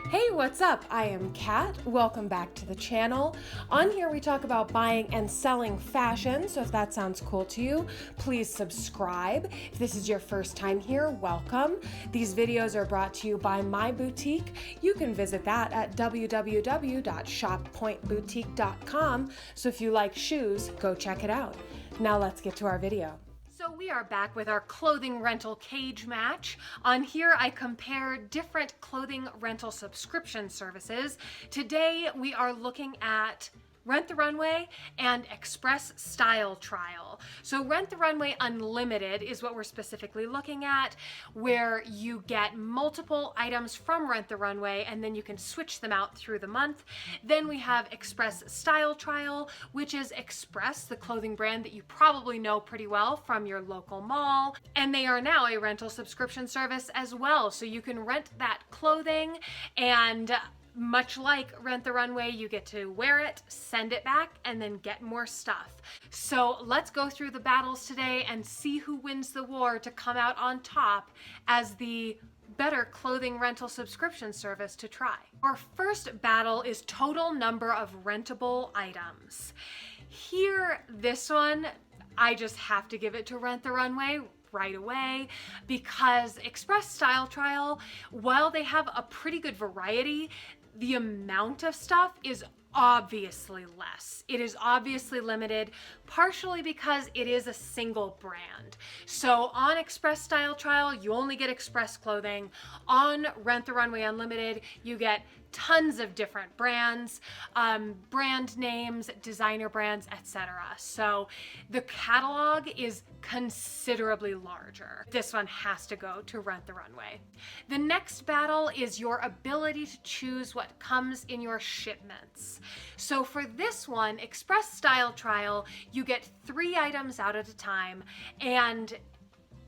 Hey, what's up? I am Kat. Welcome back to the channel. On here we talk about buying and selling fashion, so if that sounds cool to you, please subscribe. If this is your first time here, welcome. These videos are brought to you by my boutique. You can visit that at www.shoppointboutique.com, so if you like shoes, go check it out. Now let's get to our video. So we are back with our clothing rental cage match. On here I compare different clothing rental subscription services. Today we are looking at Rent the Runway and Express Style Trial. So Rent the Runway Unlimited is what we're specifically looking at, where you get multiple items from Rent the Runway and then you can switch them out through the month. Then we have Express Style Trial, which is Express, the clothing brand that you probably know pretty well from your local mall. And they are now a rental subscription service as well. So you can rent that clothing, and much like Rent the Runway, you get to wear it, send it back, and then get more stuff. So let's go through the battles today and see who wins the war to come out on top as the better clothing rental subscription service to try. Our first battle is total number of rentable items. Here, this one, I just have to give it to Rent the Runway right away, because Express Style Trial, while they have a pretty good variety, the amount of stuff is obviously less. It is obviously limited, partially because it is a single brand. So on Express Style Trial, you only get Express clothing. On Rent the Runway Unlimited, you get tons of different brands, brand names, designer brands, etc. So the catalog is considerably larger. This one has to go to Rent the Runway. The next battle is your ability to choose what comes in your shipments. So for this one, Express Style Trial, you get 3 items out at a time, and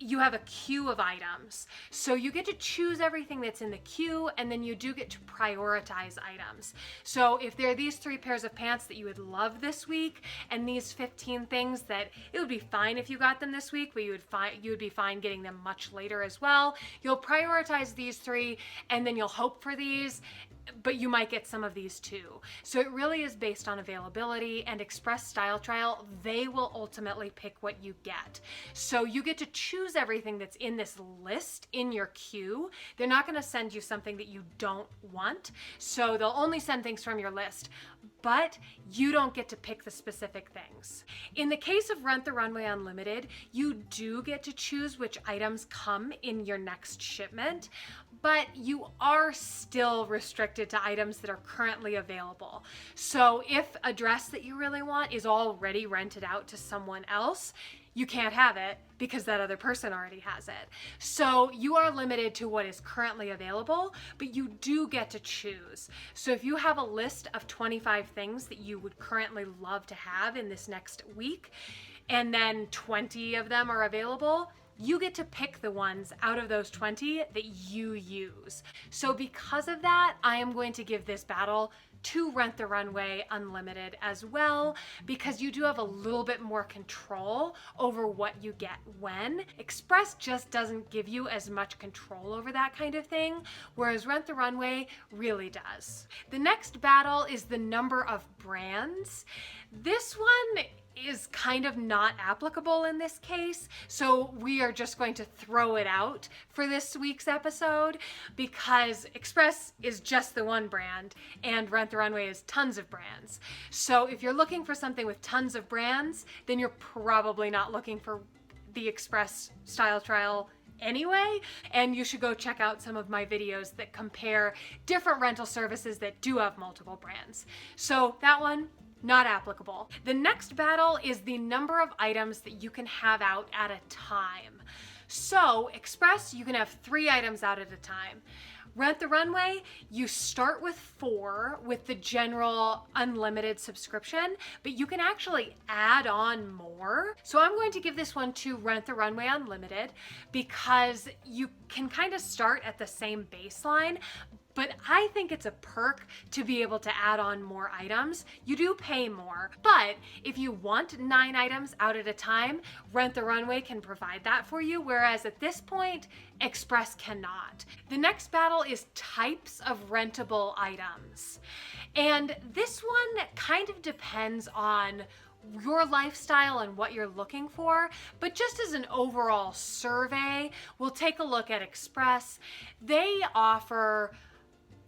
you have a queue of items. So you get to choose everything that's in the queue, and then you do get to prioritize items. So if there are these 3 pairs of pants that you would love this week, and these 15 things that it would be fine if you got them this week, but you would be fine getting them much later as well, you'll prioritize these 3, and then you'll hope for these, but you might get some of these too. So it really is based on availability, and Express Style Trial, they will ultimately pick what you get. So you get to choose everything that's in this list in your queue. They're not going to send you something that you don't want. So they'll only send things from your list, but you don't get to pick the specific things. In the case of Rent the Runway Unlimited, you do get to choose which items come in your next shipment, but you are still restricted to items that are currently available. So if a dress that you really want is already rented out to someone else, you can't have it because that other person already has it. So you are limited to what is currently available, but you do get to choose. So if you have a list of 25 things that you would currently love to have in this next week, and then 20 of them are available, you get to pick the ones out of those 20 that you use. So because of that, I am going to give this battle to Rent the Runway Unlimited as well, because you do have a little bit more control over what you get when. Express just doesn't give you as much control over that kind of thing, whereas Rent the Runway really does. The next battle is the number of brands. This one is kind of not applicable in this case, so we are just going to throw it out for this week's episode, because Express is just the one brand and Rent the Runway is tons of brands. So if you're looking for something with tons of brands, then you're probably not looking for the Express Style Trial anyway, and you should go check out some of my videos that compare different rental services that do have multiple brands. So that one, not applicable. The next battle is the number of items that you can have out at a time. So Express, you can have 3 items out at a time. Rent the Runway, you start with 4 with the general unlimited subscription, but you can actually add on more. So I'm going to give this one to Rent the Runway Unlimited, because you can kind of start at the same baseline, but I think it's a perk to be able to add on more items. You do pay more, but if you want 9 items out at a time, Rent the Runway can provide that for you, whereas at this point, Express cannot. The next battle is types of rentable items. And this one kind of depends on your lifestyle and what you're looking for, but just as an overall survey, we'll take a look at Express. They offer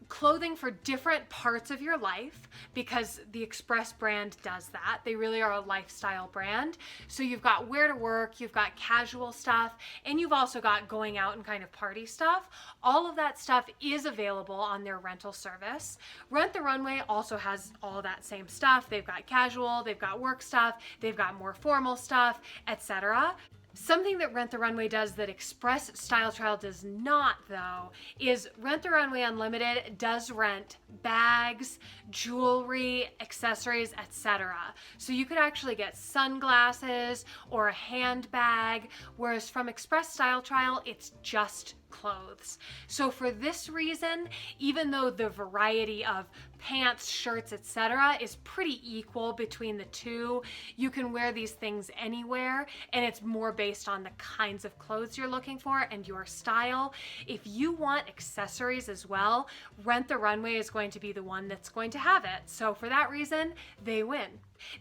clothing for different parts of your life because the Express brand does that. They really are a lifestyle brand. So you've got wear to work, you've got casual stuff, and you've also got going out and kind of party stuff. All of that stuff is available on their rental service. Rent the Runway also has all that same stuff. They've got casual, they've got work stuff, they've got more formal stuff, etc. Something that Rent the Runway does that Express Style Trial does not, though, is Rent the Runway Unlimited does rent bags, jewelry, accessories, etc. So you could actually get sunglasses or a handbag, whereas from Express Style Trial, it's just clothes. So for this reason, even though the variety of pants, shirts, etc. is pretty equal between the two, you can wear these things anywhere, and it's more based on the kinds of clothes you're looking for and your style. If you want accessories as well, Rent the Runway is going to be the one that's going to have it. So for that reason, they win.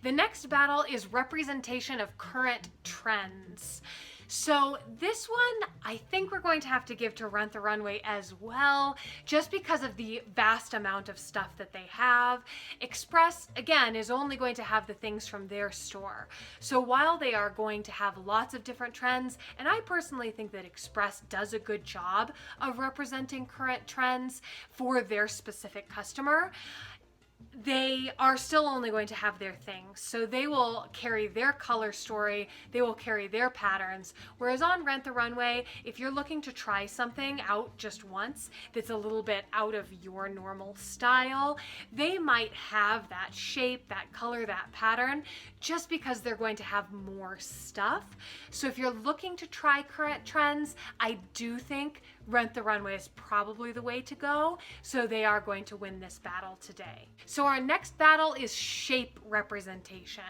The next battle is representation of current trends. So this one, I think we're going to have to give to Rent the Runway as well, just because of the vast amount of stuff that they have. Express, again, is only going to have the things from their store. So while they are going to have lots of different trends, and I personally think that Express does a good job of representing current trends for their specific customer, they are still only going to have their things. So they will carry their color story, they will carry their patterns. Whereas on Rent the Runway, if you're looking to try something out just once that's a little bit out of your normal style, they might have that shape, that color, that pattern, just because they're going to have more stuff. So if you're looking to try current trends, I do think Rent the Runway is probably the way to go. So they are going to win this battle today. So our next battle is shape representation.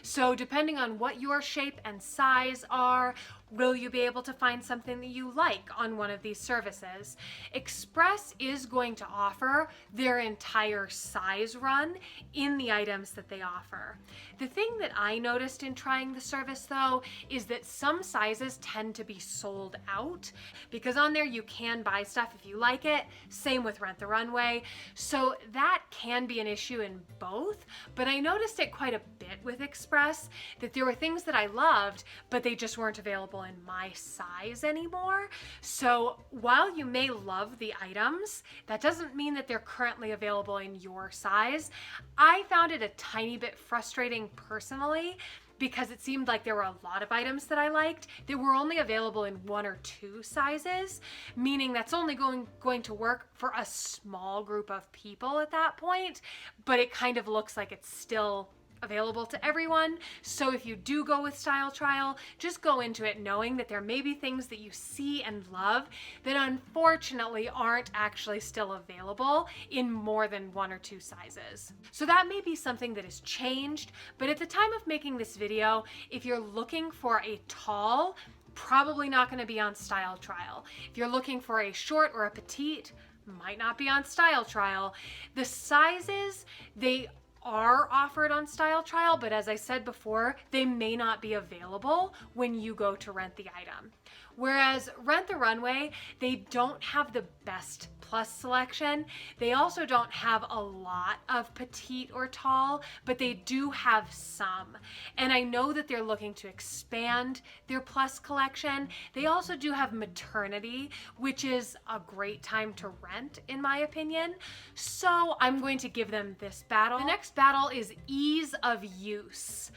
So depending on what your shape and size are, will you be able to find something that you like on one of these services? Express is going to offer their entire size run in the items that they offer. The thing that I noticed in trying the service, though, is that some sizes tend to be sold out, because on there you can buy stuff if you like it. Same with Rent the Runway. So that can be an issue in both, but I noticed it quite a bit with Express, that there were things that I loved, but they just weren't available in my size anymore. So while you may love the items, that doesn't mean that they're currently available in your size. I found it a tiny bit frustrating personally, because it seemed like there were a lot of items that I liked that were only available in 1 or 2 sizes, meaning that's only going to work for a small group of people at that point, but it kind of looks like it's still available to everyone. So if you do go with Style Trial, just go into it knowing that there may be things that you see and love that unfortunately aren't actually still available in more than 1 or 2 sizes. So that may be something that has changed, but at the time of making this video, if you're looking for a tall, probably not going to be on Style Trial. If you're looking for a short or a petite, might not be on Style Trial. The sizes, they are offered on Style Trial, but as I said before, they may not be available when you go to rent the item. Whereas Rent the Runway, they don't have the best plus selection. They also don't have a lot of petite or tall, but they do have some. And I know that they're looking to expand their plus collection. They also do have maternity, which is a great time to rent, in my opinion. So I'm going to give them this battle. The next battle is ease of use.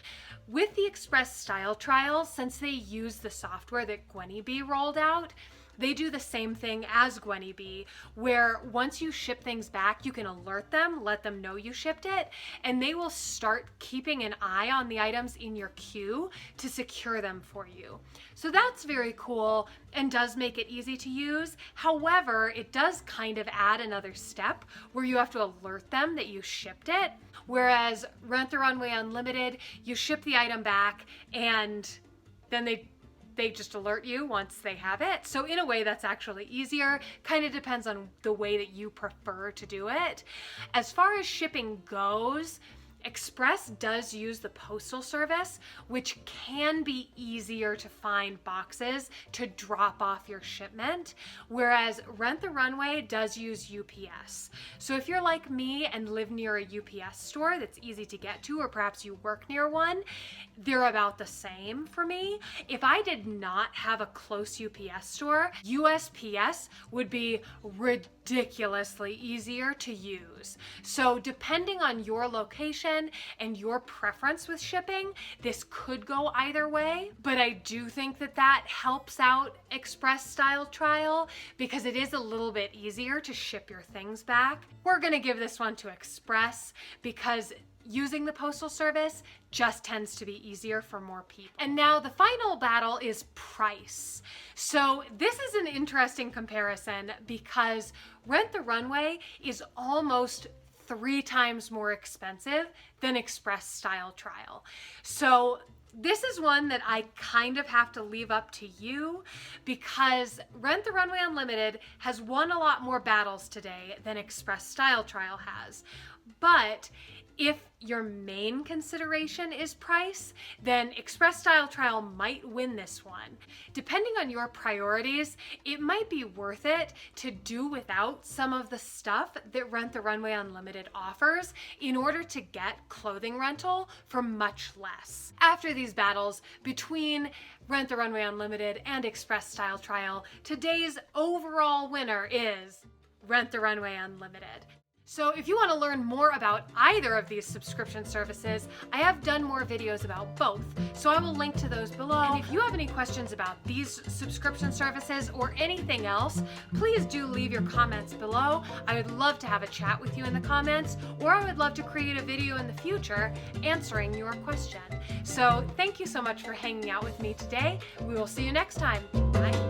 With the Express Style Trial, since they use the software that Gwenny B rolled out, They do the same thing as Gwenny B, where once you ship things back, you can alert them, let them know you shipped it, and they will start keeping an eye on the items in your queue to secure them for you. So that's very cool and does make it easy to use. However, it does kind of add another step where you have to alert them that you shipped it. Whereas Rent the Runway Unlimited, you ship the item back and then they just alert you once they have it. So in a way, that's actually easier. Kind of depends on the way that you prefer to do it. As far as shipping goes, Express does use the postal service, which can be easier to find boxes to drop off your shipment, whereas Rent the Runway does use UPS. So if you're like me and live near a UPS store that's easy to get to, or perhaps you work near one, they're about the same for me. If I did not have a close UPS store, USPS would be ridiculously easier to use. So depending on your location and your preference with shipping, this could go either way, but I do think that that helps out Express Style Trial because it is a little bit easier to ship your things back. We're gonna give this one to Express because using the postal service just tends to be easier for more people. And now the final battle is price. So this is an interesting comparison because Rent the Runway is almost 3 times more expensive than Express Style Trial. So this is one that I kind of have to leave up to you because Rent the Runway Unlimited has won a lot more battles today than Express Style Trial has. But if your main consideration is price, then Express Style Trial might win this one. Depending on your priorities, it might be worth it to do without some of the stuff that Rent the Runway Unlimited offers in order to get clothing rental for much less. After these battles between Rent the Runway Unlimited and Express Style Trial, today's overall winner is Rent the Runway Unlimited. So if you want to learn more about either of these subscription services, I have done more videos about both, so I will link to those below. And if you have any questions about these subscription services or anything else, please do leave your comments below. I would love to have a chat with you in the comments, or I would love to create a video in the future answering your question. So thank you so much for hanging out with me today. We will see you next time. Bye.